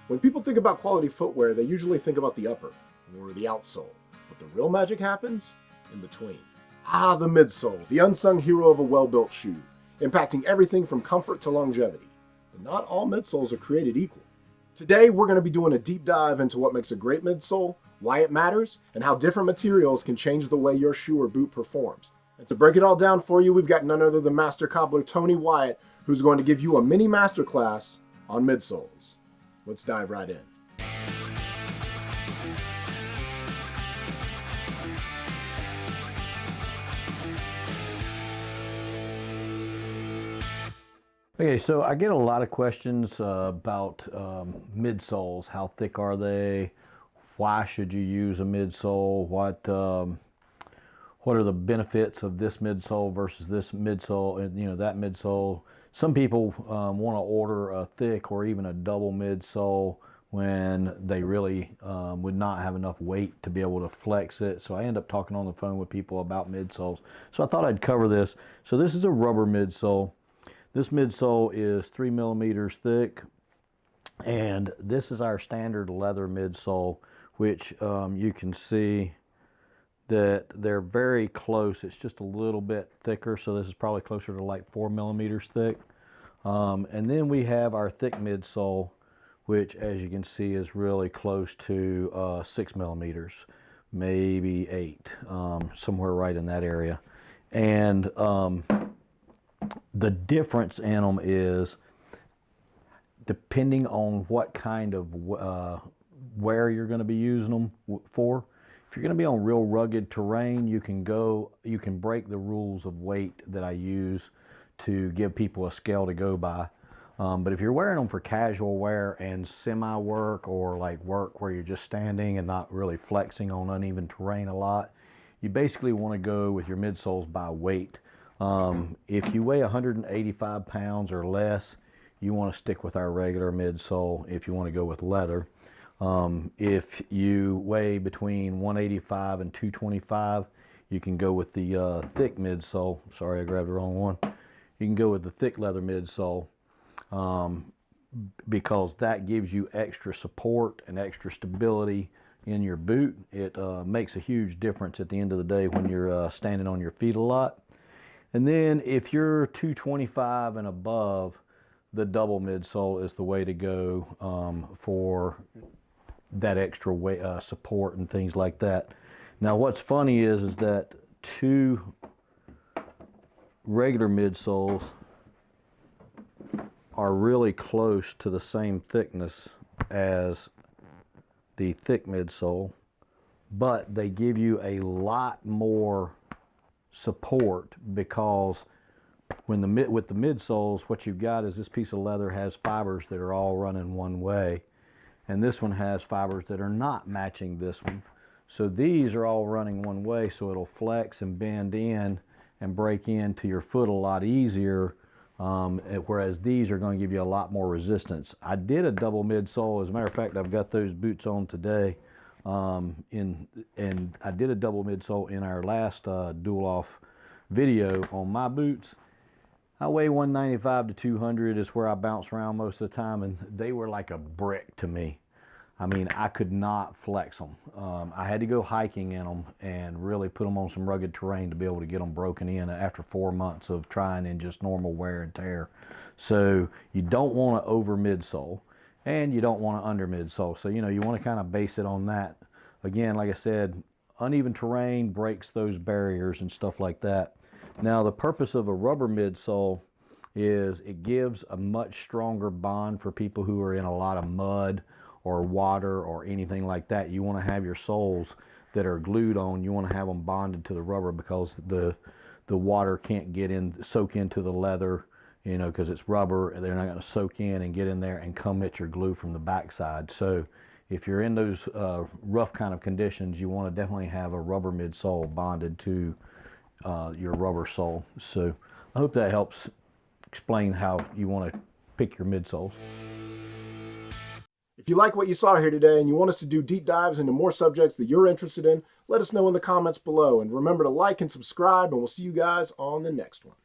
When people think about quality footwear, they usually think about the upper or the outsole, but the real magic happens in between. Ah, the midsole, the unsung hero of a well-built shoe, impacting everything from comfort to longevity. But not all midsoles are created equal. Today, we're going to be doing a deep dive into what makes a great midsole, why it matters, and how different materials can change the way your shoe or boot performs. And to break it all down for you, we've got none other than Master Cobbler Tony Wyatt, who's going to give you a mini masterclass on midsoles. Let's dive right in. Okay, so I get a lot of questions about midsoles. How thick are they? Why should you use a midsole? What are the benefits of this midsole versus this midsole, and that midsole? Some people want to order a thick or even a double midsole when they really would not have enough weight to be able to flex it. So I end up talking on the phone with people about midsoles. So I thought I'd cover this. So this is a rubber midsole. This midsole is 3 millimeters thick, and this is our standard leather midsole, which you can see that they're very close. It's just a little bit thicker, so this is probably closer to like 4 millimeters thick. And then we have our thick midsole, which as you can see is really close to 6 millimeters, maybe 8, somewhere right in that area. And the difference in them is depending on what kind of wear you're going to be using them for. If you're going to be on real rugged terrain, you can break the rules of weight that I use to give people a scale to go by. But if you're wearing them for casual wear and semi work, or like work where you're just standing and not really flexing on uneven terrain a lot, you basically want to go with your midsoles by weight. If you weigh 185 pounds or less, you want to stick with our regular midsole if you want to go with leather. If you weigh between 185 and 225, you can go with the thick midsole. Sorry, I grabbed the wrong one. You can go with the thick leather midsole because that gives you extra support and extra stability in your boot. It makes a huge difference at the end of the day when you're standing on your feet a lot. And then if you're 225 and above, the double midsole is the way to go for that extra weight, support and things like that. Now what's funny is that two regular midsoles are really close to the same thickness as the thick midsole, but they give you a lot more support, because with the midsoles, what you've got is this piece of leather has fibers that are all running one way, and this one has fibers that are not matching this one. So these are all running one way, so it'll flex and bend in and break into your foot a lot easier, whereas these are going to give you a lot more resistance. I did a double midsole. As a matter of fact, I've got those boots on today. And I did a double midsole in our last dual off video on my boots. I weigh 195 to 200 is where I bounce around most of the time, and they were like a brick to me. I mean, I could not flex them. I had to go hiking in them and really put them on some rugged terrain to be able to get them broken in after 4 months of trying in just normal wear and tear. So you don't want to over midsole, and you don't want to under midsole. So, you want to kind of base it on that. Again, like I said, uneven terrain breaks those barriers and stuff like that. Now, the purpose of a rubber midsole is it gives a much stronger bond for people who are in a lot of mud or water or anything like that. You want to have your soles that are glued on, you want to have them bonded to the rubber, because the water can't soak into the leather, because it's rubber, and they're not going to soak in and get in there and come at your glue from the backside. So if you're in those rough kind of conditions, you want to definitely have a rubber midsole bonded to your rubber sole. So I hope that helps explain how you want to pick your midsoles. If you like what you saw here today and you want us to do deep dives into more subjects that you're interested in, let us know in the comments below. And remember to like and subscribe, and we'll see you guys on the next one.